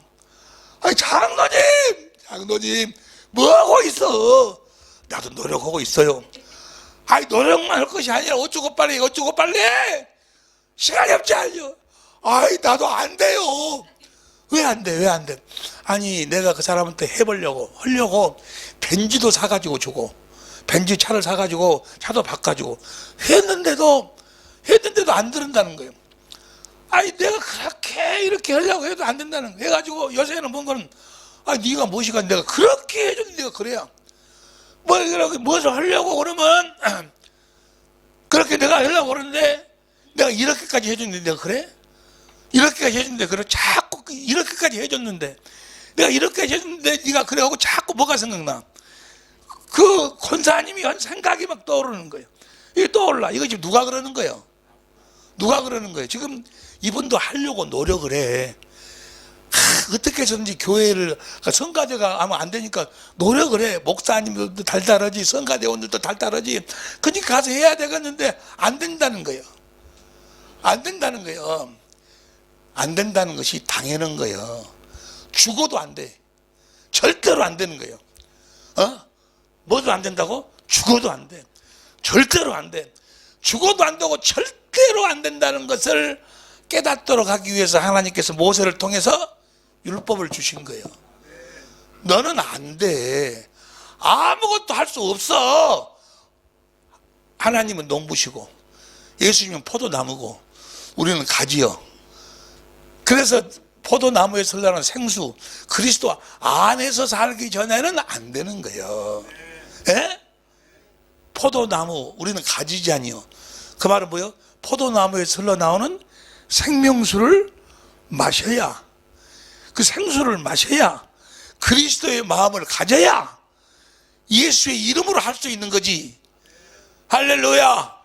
아니 장로님 뭐 하고 있어? 나도 노력하고 있어요. 아니 노력만 할 것이 아니라 어쩌고 빨리 시간이 없지 않죠. 아이 나도 안 돼요. 왜 안 돼? 아니 내가 그 사람한테 하려고 벤지도 사가지고 주고 벤지 차를 사가지고 차도 바꿔주고 했는데도 안 들은다는 거예요. 아니 내가 그렇게 이렇게 하려고 해도 안 된다는 거예요. 해가지고 요새는 뭔가는 네가 무엇이가 내가 그렇게 해줬는데 내가 그래야 무엇을 하려고 그러면 그렇게 내가 하려고 그러는데 내가 이렇게까지 해줬는데 내가 그래? 이렇게까지 해줬는데 그래? 자꾸 이렇게까지 해줬는데 내가 이렇게까지 해줬는데 네가 그래 하고 자꾸 뭐가 생각나? 그 권사님이 한 생각이 막 떠오르는 거예요. 이게 떠올라. 이거 지금 누가 그러는 거예요? 지금 이분도 하려고 노력을 해. 어떻게 해서든지 교회를, 성가대가 아마 안 되니까 노력을 해. 목사님들도 달달하지, 성가대원들도 달달하지. 그러니까 가서 해야 되겠는데 안 된다는 거예요. 안 된다는 것이 당연한 거예요. 죽어도 안 돼. 절대로 안 되는 거예요. 뭐도 안 된다고? 죽어도 안 돼. 절대로 안 돼. 죽어도 안 되고 절대로 안 된다는 것을 깨닫도록 하기 위해서 하나님께서 모세를 통해서 율법을 주신 거예요. 너는 안 돼. 아무것도 할 수 없어. 하나님은 농부시고 예수님은 포도나무고 우리는 가지요. 그래서 포도나무에 설라는 생수, 그리스도 안에서 살기 전에는 안 되는 거예요. 예? 포도나무, 우리는 가지잖아요. 그 말은 뭐예요? 포도나무에서 흘러나오는 생명수를 마셔야, 그 생수를 마셔야 그리스도의 마음을 가져야 예수의 이름으로 할 수 있는 거지. 할렐루야.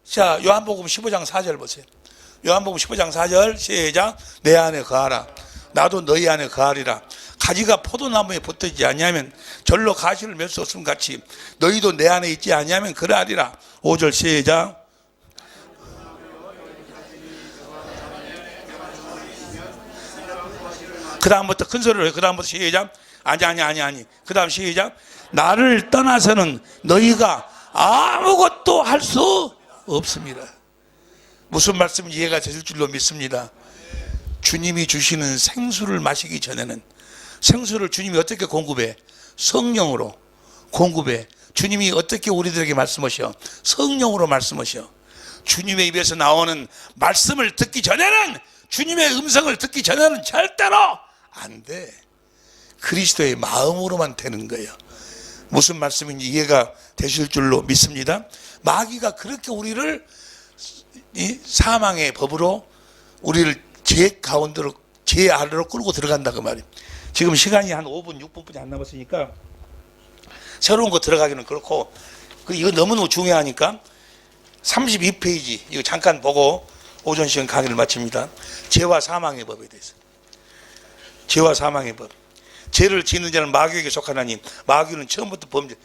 자, 요한복음 15장 4절 보세요. 요한복음 15장 4절 시작. 내 안에 거하라. 나도 너희 안에 거하리라. 가지가 포도나무에 붙어있지 아니하면 절로 가시를 맺을 수 없음 같이 너희도 내 안에 있지 아니하면 그러하리라. 5절 시작. 그 다음부터 큰 소리로 해요. 그 다음부터 시작. 아니. 그 다음 시작. 나를 떠나서는 너희가 아무것도 할 수 없습니다. 무슨 말씀인지 이해가 되실 줄로 믿습니다. 주님이 주시는 생수를 마시기 전에는, 생수를 주님이 어떻게 공급해? 성령으로 공급해. 주님이 어떻게 우리들에게 말씀하셔? 성령으로 말씀하셔. 주님의 입에서 나오는 말씀을 듣기 전에는, 주님의 음성을 듣기 전에는 절대로 안 돼. 그리스도의 마음으로만 되는 거예요. 무슨 말씀인지 이해가 되실 줄로 믿습니다. 마귀가 그렇게 우리를 이 사망의 법으로 우리를 죄 가운데로, 죄 아래로 끌고 들어간다 그 말이에요. 지금 시간이 한 5분, 6분뿐이 안 남았으니까 새로운 거 들어가기는 그렇고, 이거 너무너무 중요하니까 32페이지 이거 잠깐 보고 오전 시간 강의를 마칩니다. 죄와 사망의 법에 대해서. 죄와 사망의 법. 죄를 짓는 자는 마귀에게 속하나니, 마귀는 처음부터 범죄.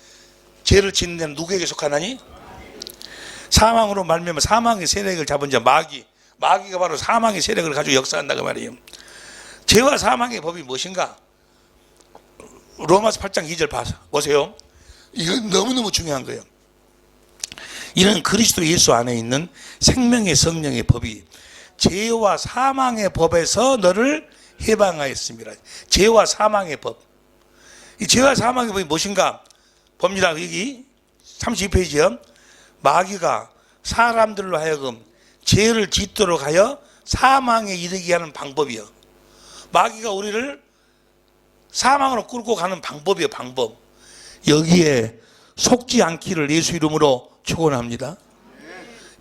죄를 짓는 자는 누구에게 속하나니? 사망으로 말미암아 사망의 세력을 잡은 자 마귀가 바로 사망의 세력을 가지고 역사한다 그 말이에요. 죄와 사망의 법이 무엇인가? 로마서 8장 2절 보세요. 이건 너무너무 중요한 거예요. 이는 그리스도 예수 안에 있는 생명의 성령의 법이 죄와 사망의 법에서 너를 해방하였습니다. 죄와 사망의 법. 이 죄와 사망의 법이 무엇인가? 봅니다. 여기 32페이지요. 마귀가 사람들로 하여금 죄를 짓도록 하여 사망에 이르게 하는 방법이요. 마귀가 우리를 사망으로 끌고 가는 방법이요, 방법. 여기에 속지 않기를 예수 이름으로 축원합니다.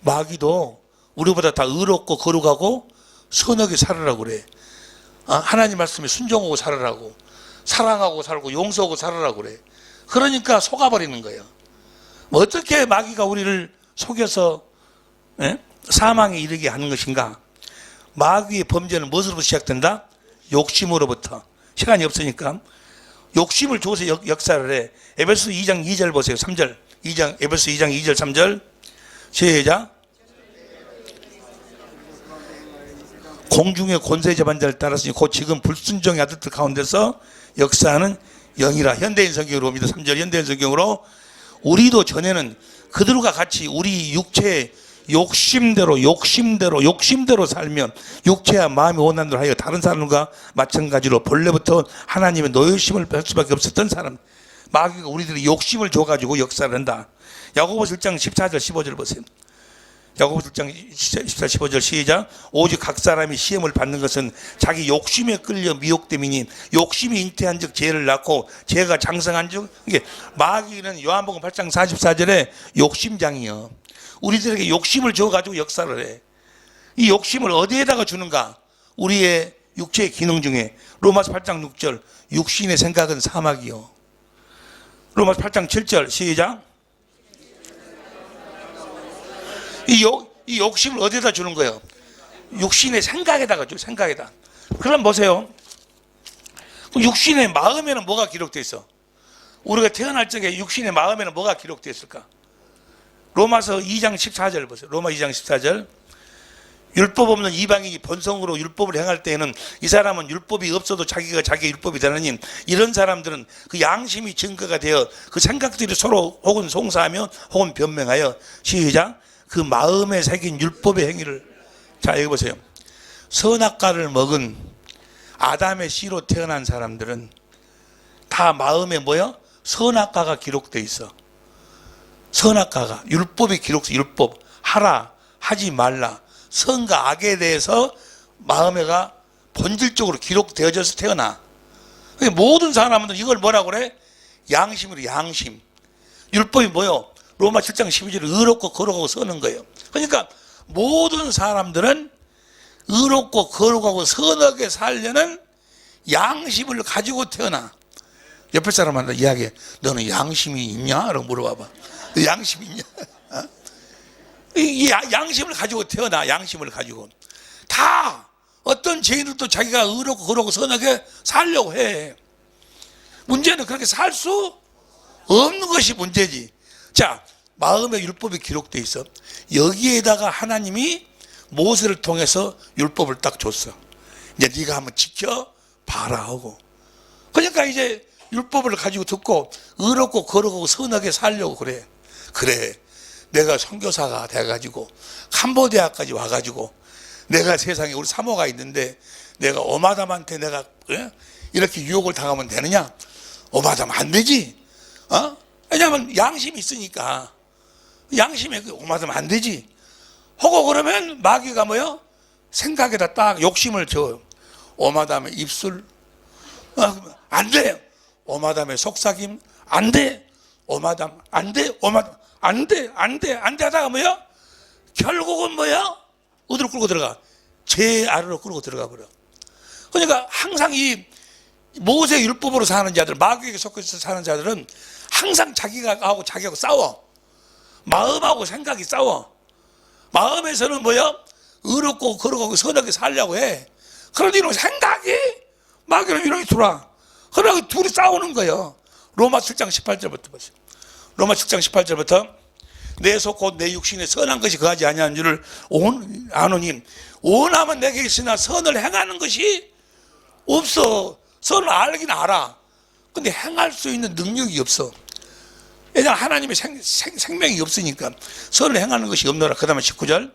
마귀도 우리보다 다 의롭고 거룩하고 선하게 살으라고 그래. 하나님 말씀에 순종하고 살으라고, 사랑하고 살고 용서하고 살으라고 그래. 그러니까 속아버리는 거예요. 어떻게 마귀가 우리를 속여서 사망에 이르게 하는 것인가? 마귀의 범죄는 무엇으로부터 시작된다? 욕심으로부터. 시간이 없으니까 욕심을 줘서 역사를 해. 에베소 2장 2절 보세요. 3절. 에베소 2장 2절 3절 시작. 공중의 권세 재반자를 따랐으니 곧 지금 불순종의 아들들 가운데서 역사하는 영이라. 현대인 성경으로 봅니다. 3절 현대인 성경으로. 우리도 전에는 그들과 같이 우리 육체의 욕심대로 살면 육체와 마음이 원하는 대로 하여 다른 사람과 마찬가지로 본래부터 하나님의 노예심을 뺄 수밖에 없었던 사람. 마귀가 우리들이 욕심을 줘가지고 역사를 한다. 야고보서 1장 14절 15절 보세요. 야고보서 1장 14, 15절 시작. 오직 각 사람이 시험을 받는 것은 자기 욕심에 끌려 미혹됨이니 욕심이 잉태한 즉 죄를 낳고 죄가 장성한 즉, 이게 마귀는 요한복음 8장 44절에 욕심장이요. 우리들에게 욕심을 줘가지고 역사를 해. 이 욕심을 어디에다가 주는가? 우리의 육체의 기능 중에. 로마서 8장 6절 육신의 생각은 사막이요. 로마서 8장 7절 시작. 이 욕심을 어디에다 주는 거예요? 육신의 생각에다가 줘. 생각에다. 그럼 보세요. 육신의 마음에는 뭐가 기록되어 있어? 우리가 태어날 적에 육신의 마음에는 뭐가 기록되어 있을까? 로마서 2장 14절 보세요. 로마 2장 14절. 율법 없는 이방인이 본성으로 율법을 행할 때에는 이 사람은 율법이 없어도 자기가 자기의 율법이 되느니 이런 사람들은 그 양심이 증거가 되어 그 생각들이 서로 혹은 송사하며 혹은 변명하여 시작. 그 마음에 새긴 율법의 행위를. 자, 여기 보세요. 선악과를 먹은 아담의 씨로 태어난 사람들은 다 마음에 뭐요? 선악과가 기록되어 있어. 선악과가 율법이 기록돼. 율법 하라 하지 말라 선과 악에 대해서 마음에가 본질적으로 기록되어져서 태어나. 모든 사람들은 이걸 뭐라고 그래? 양심으로. 양심. 율법이 뭐요? 로마 7장 12절에 의롭고 거룩하고 선한 거예요. 그러니까 모든 사람들은 의롭고 거룩하고 선하게 살려는 양심을 가지고 태어나. 옆에 사람한테 이야기해. 너는 양심이 있냐? 라고 물어봐봐. 너 양심이 있냐? 이 양심을 가지고 태어나. 양심을 가지고. 다 어떤 죄인들도 자기가 의롭고 거룩하고 선하게 살려고 해. 문제는 그렇게 살 수 없는 것이 문제지. 자, 마음의 율법이 기록되어 있어. 여기에다가 하나님이 모세를 통해서 율법을 딱 줬어. 이제 네가 한번 지켜봐라 하고. 그러니까 이제 율법을 가지고 듣고 의롭고 거룩하고 선하게 살려고 그래. 그래, 내가 선교사가 돼가지고 캄보디아까지 와가지고 내가 세상에 우리 사모가 있는데 내가 오마담한테 내가 이렇게 유혹을 당하면 되느냐? 오마담 안 되지. 왜냐하면 양심이 있으니까. 양심에 오마담 안 되지. 하고 그러면 마귀가 뭐요? 생각에다 딱 욕심을 줘. 오마담의 입술 안 돼. 오마담의 속삭임 안 돼. 오마담 안 돼. 오마담 안 돼. 안 돼. 안 돼 하다가 뭐요? 결국은 뭐요? 어디로 끌고 들어가? 죄 아래로 끌고 들어가 버려. 그러니까 항상 이 모세 율법으로 사는 자들, 마귀에게 속해서 사는 자들은 항상 자기하고 싸워. 마음하고 생각이 싸워. 마음에서는 뭐야? 의롭고 거룩하고 선하게 살려고 해. 그런데 이런 생각이 마귀는 이렇게 들어와. 그러고 둘이 싸우는 거예요. 로마 7장 18절부터 보세요. 로마 7장 18절부터 내 속 곧 내 육신에 선한 것이 거하지 아니하는 줄을 아노니 원하면 내게 있으나 선을 행하는 것이 없어. 선을 알긴 알아. 근데 행할 수 있는 능력이 없어. 왜냐하면 하나님의 생명이 없으니까. 선을 행하는 것이 없노라. 그 다음에 19절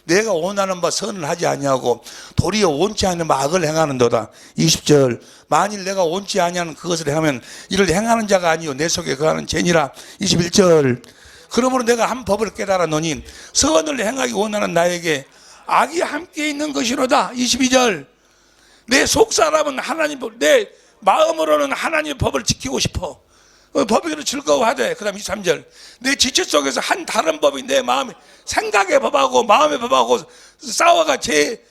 내가 원하는 바 선을 하지 아니하고 도리어 원치 않는 바 악을 행하는도다. 20절 만일 내가 원치 아니하는 그것을 행하면 이를 행하는 자가 아니요 내 속에 거하는 죄니라. 21절 그러므로 내가 한 법을 깨달았노니 선을 행하기 원하는 나에게 악이 함께 있는 것이로다. 22절. 내 속사람은 하나님 법, 내 마음으로는 하나님의 법을 지키고 싶어. 법에도 즐거워하되. 그 다음 23절. 내 지체 속에서 한 다른 법이 내 마음에, 생각의 법하고 마음의 법하고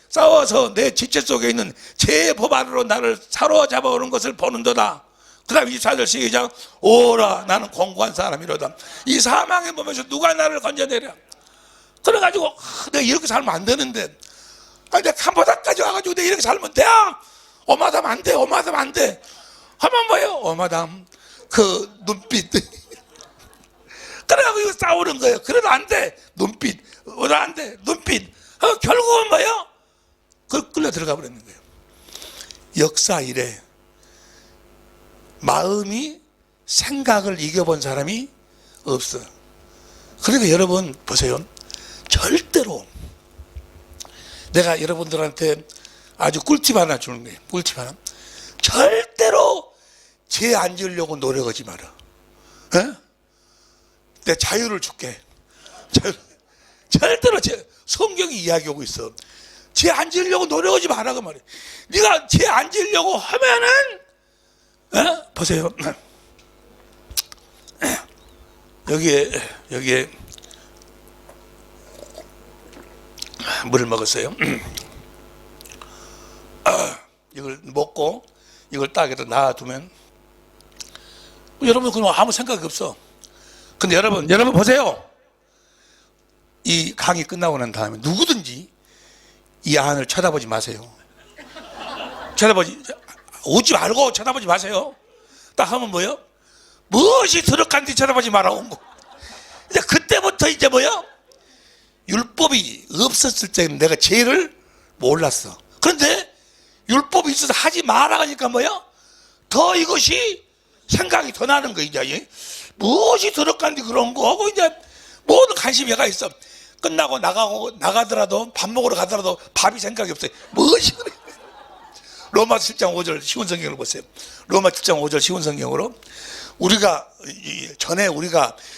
싸워서 내 지체 속에 있는 죄의 법 아래로 나를 사로잡아 오는 것을 보는도다. 그 다음 24절 시작. 오라 나는 공고한 사람이로다. 이 사망의 몸에서 누가 나를 건져내랴. 그래가지고 내가 이렇게 살면 안 되는데, 내가 간보다까지 와가지고 내가 이렇게 살면 돼? 어마담 안 돼, 어마담 안 돼. 하면 뭐예요? 어마담 그 눈빛. 그래가지고 이거 싸우는 거예요. 그래도 안 돼. 눈빛. 그래도 안 돼. 눈빛. 결국은 뭐예요? 끌려 들어가 버리는 거예요. 역사 이래 마음이 생각을 이겨본 사람이 없어. 그러니까 여러분 보세요. 절대로 내가 여러분들한테 아주 꿀팁 하나 주는 거예요. 꿀팁 하나. 절대로 죄 안 지으려고 노력하지 마라. 에? 내가 자유를 줄게. 절대로 성경이 이야기하고 있어. 죄 안 지으려고 노력하지 마라 그 말이야. 네가 죄 안 지으려고 하면은 보세요. 여기에 물을 먹었어요. 이걸 먹고 이걸 딱 이렇게 놔두면 여러분 그럼 아무 생각이 없어. 근데 여러분 보세요. 이 강의 끝나고 난 다음에 누구든지 이 안을 쳐다보지 마세요. 웃지 말고 쳐다보지 마세요. 딱 하면 뭐요? 무엇이 들어간지 쳐다보지 말라고. 이제 그때부터 이제 뭐요? 율법이 없었을 때는 내가 죄를 몰랐어. 그런데 율법이 있어서 하지 마라 하니까 뭐요? 더 이것이 생각이 더 나는 거. 이제 무엇이 들어간지 그런 거 하고 이제 모든 관심이 가 있어. 끝나고 나가더라도 밥 먹으러 가더라도 밥이 생각이 없어요. 무엇이 그래? 로마서 7장 5절 쉬운 성경을 보세요. 로마 7장 5절 쉬운 성경으로 우리가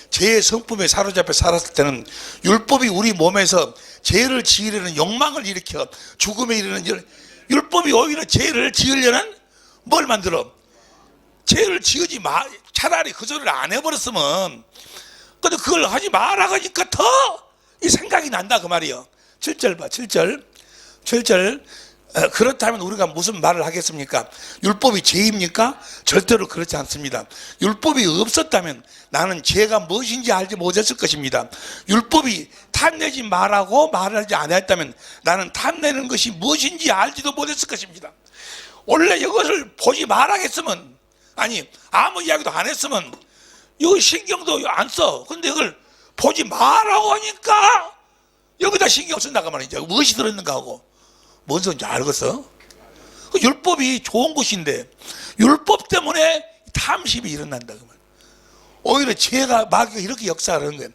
죄의 성품에 사로잡혀 살았을 때는 율법이 우리 몸에서 죄를 지으려는 욕망을 일으켜 죽음에 이르는 율법이 오히려 죄를 지으려는 뭘 만들어? 죄를 지으지 마. 차라리 그 소리를 안 해버렸으면. 근데 그걸 하지 마라 하니까 더 이 생각이 난다 그 말이에요. 7절 봐. 7절. 그렇다면 우리가 무슨 말을 하겠습니까? 율법이 죄입니까? 절대로 그렇지 않습니다. 율법이 없었다면 나는 죄가 무엇인지 알지 못했을 것입니다. 율법이 탐내지 말라고 말하지 않았다면 나는 탐내는 것이 무엇인지 알지도 못했을 것입니다. 원래 이것을 보지 말라겠으면, 아니 아무 이야기도 안 했으면 이거 신경도 안 써. 근데 이걸 보지 말라고 하니까 여기다 신경 쓴다고 말이죠. 무엇이 들어있는가 하고. 뭔 소리인지 알겠어? 율법이 좋은 것인데 율법 때문에 탐심이 일어난다. 오히려 죄가 마귀가 이렇게 역사하는 거예요.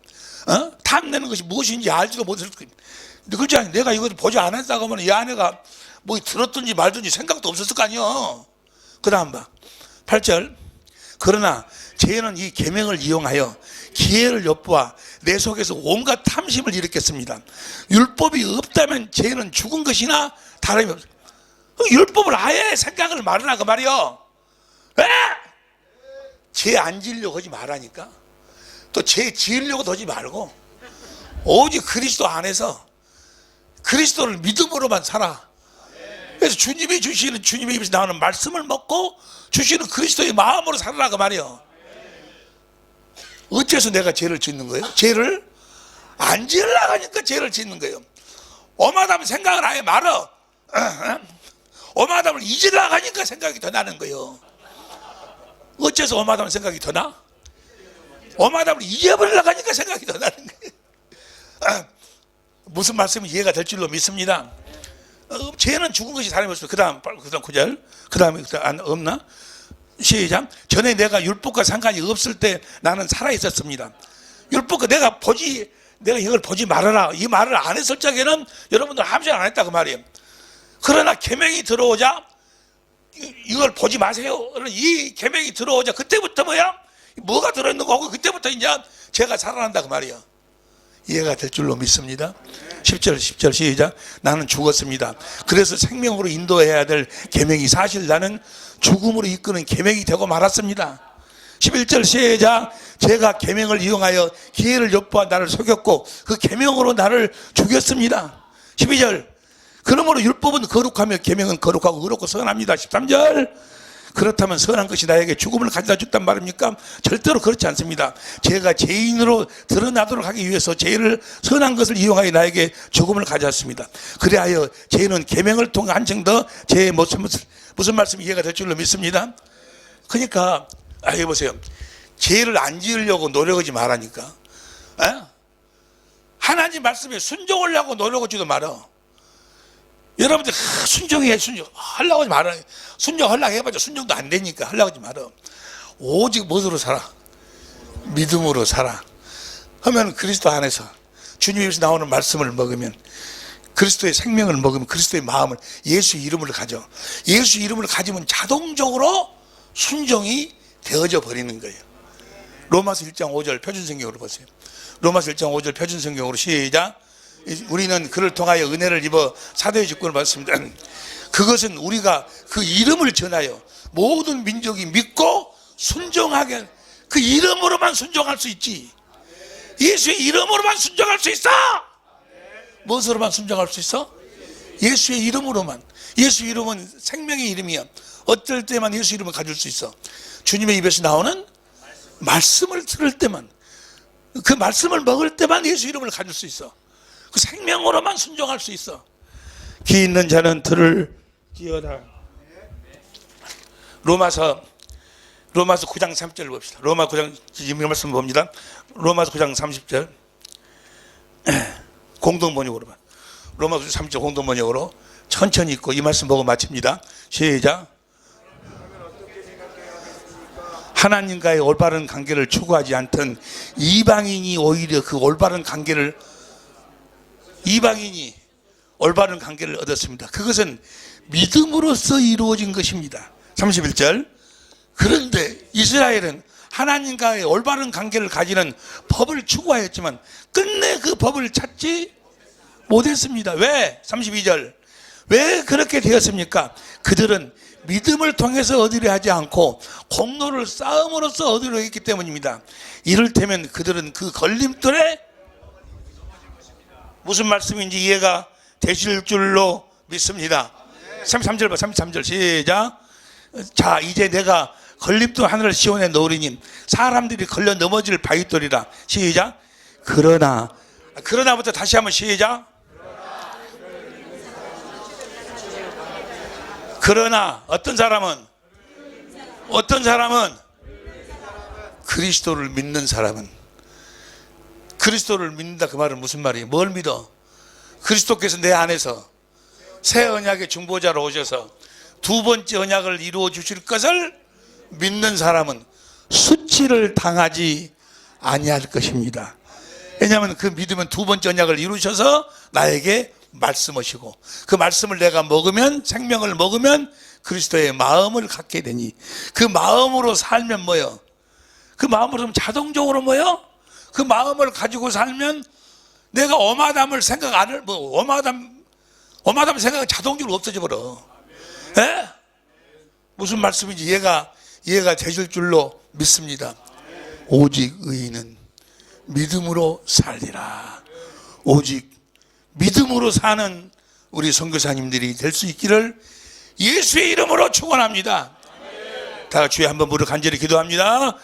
탐내는 것이 무엇인지 알지도 못했을 거예요. 그렇지 않아요? 내가 이걸 보지 않았다고 하면 이 아내가 뭐 들었든지 말든지 생각도 없었을 거 아니에요. 그 다음 봐. 8절. 그러나 죄는 이 계명을 이용하여 기회를 엿보아 내 속에서 온갖 탐심을 일으켰습니다. 율법이 없다면 죄는 죽은 것이나 다름이 없어요. 율법을 아예 생각을 말하나 그 말이요. 죄 안 지으려고 하지 말라니까. 또 죄 지으려고 하지 말고 오직 그리스도 안에서 그리스도를 믿음으로만 살아. 그래서 주님이 주시는, 주님의 입에서 나오는 말씀을 먹고 주시는 그리스도의 마음으로 살아라 그 말이요. 어째서 내가 죄를 짓는 거예요? 죄를 안 지으려고 하니까 죄를 짓는 거예요. 오마담 생각을 아예 말어. 오마담을 잊으려고 하니까 생각이 더 나는 거예요. 어째서 오마담 생각이 더 나? 오마담을 잊어버리려고 하니까 생각이 더 나는 거예요. 무슨 말씀이 이해가 될 줄로 믿습니다. 죄는 죽은 것이 다름이 없어요. 그 다음 9절. 그 다음에 없나? 시작. 전에 내가 율법과 상관이 없을 때 나는 살아 있었습니다. 율법과 내가 이걸 보지 말아라 이 말을 안 했을 적에는 여러분들 함정 안 했다 그 말이에요. 그러나 계명이 들어오자 이걸 보지 마세요. 이 계명이 들어오자 그때부터 뭐가 들어있는 거고 그때부터 이제 제가 살아난다 그 말이에요. 이해가 될 줄로 믿습니다. 10절 시작. 나는 죽었습니다. 그래서 생명으로 인도해야 될 계명이 사실 나는 죽음으로 이끄는 계명이 되고 말았습니다. 11절 시작. 제가 계명을 이용하여 기회를 엿보아 나를 속였고 그 계명으로 나를 죽였습니다. 12절. 그러므로 율법은 거룩하며 계명은 거룩하고 의롭고 선합니다. 13절. 그렇다면 선한 것이 나에게 죽음을 가져다 줬단 말입니까? 절대로 그렇지 않습니다. 제가 죄인으로 드러나도록 하기 위해서 죄를 선한 것을 이용하여 나에게 죽음을 가져왔습니다. 그리하여 죄는 계명을 통해 한층 더 죄의 무슨 말씀이 이해가 될 줄로 믿습니다. 그러니까 해보세요. 죄를 안 지으려고 노력하지 말라니까. 하나님 말씀에 순종하려고 노력하지도 말어. 여러분들 순종해. 하려고 하지 말아. 순종하려고 해봐도 순종도 안 되니까 하려고 하지 말아. 오직 무엇으로 살아? 믿음으로 살아. 하면 그리스도 안에서 주님에서 나오는 말씀을 먹으면, 그리스도의 생명을 먹으면 그리스도의 마음을, 예수 이름을 가져. 예수 이름을 가지면 자동적으로 순종이 되어져 버리는 거예요. 로마서 1장 5절 표준성경으로 보세요. 로마서 1장 5절 표준성경으로 시작. 우리는 그를 통하여 은혜를 입어 사도의 직분을 받습니다. 그것은 우리가 그 이름을 전하여 모든 민족이 믿고 순종하게, 그 이름으로만 순종할 수 있지. 예수의 이름으로만 순종할 수 있어. 무엇으로만 순종할 수 있어? 예수의 이름으로만. 예수 이름은 생명의 이름이야. 어떨 때만 예수 이름을 가질 수 있어? 주님의 입에서 나오는 말씀을 들을 때만, 그 말씀을 먹을 때만 예수 이름을 가질 수 있어. 그 생명으로만 순종할 수 있어. 귀 있는 자는 들을지어다. 로마서 9장 30절 봅시다. 로마 9장 지금 말씀 봅니다. 로마서 9장 30절 공동번역으로 봐. 로마 9장 30절 공동번역으로 천천히 읽고 이 말씀 보고 마칩니다. 시작. 하나님과의 올바른 관계를 추구하지 않던 이방인이 오히려 그 올바른 관계를, 이방인이 올바른 관계를 얻었습니다. 그것은 믿음으로써 이루어진 것입니다. 31절. 그런데 이스라엘은 하나님과의 올바른 관계를 가지는 법을 추구하였지만 끝내 그 법을 찾지 못했습니다. 왜? 32절. 왜 그렇게 되었습니까? 그들은 믿음을 통해서 얻으려 하지 않고 공로를 쌓음으로써 얻으려 했기 때문입니다. 이를테면 그들은 그 걸림돌에, 무슨 말씀인지 이해가 되실 줄로 믿습니다. 33절 봐. 33절 시작. 자, 이제 내가 걸림돌 하늘을 시온에 놓으리니 사람들이 걸려 넘어질 바위돌이라. 시작. 그러나부터 다시 한번 시작. 그러나 어떤 사람은 그리스도를 믿는 사람은, 그리스도를 믿는다 그 말은 무슨 말이에요? 뭘 믿어? 그리스도께서 내 안에서 새 언약의 중보자로 오셔서 두 번째 언약을 이루어 주실 것을 믿는 사람은 수치를 당하지 아니할 것입니다. 왜냐하면 그 믿으면 두 번째 언약을 이루셔서 나에게 말씀하시고, 그 말씀을 내가 먹으면, 생명을 먹으면 그리스도의 마음을 갖게 되니, 그 마음으로 살면 뭐요? 그 마음으로 자동적으로 뭐요? 그 마음을 가지고 살면 내가 엄하담을 생각 안 할, 엄하담 생각은 자동적으로 없어져 버려. 예? 무슨 말씀인지 이해가 되실 줄로 믿습니다. 오직 의인은 믿음으로 살리라. 오직 믿음으로 사는 우리 선교사님들이 될 수 있기를 예수의 이름으로 축원합니다. 다 같이 한번 무릎 간절히 기도합니다.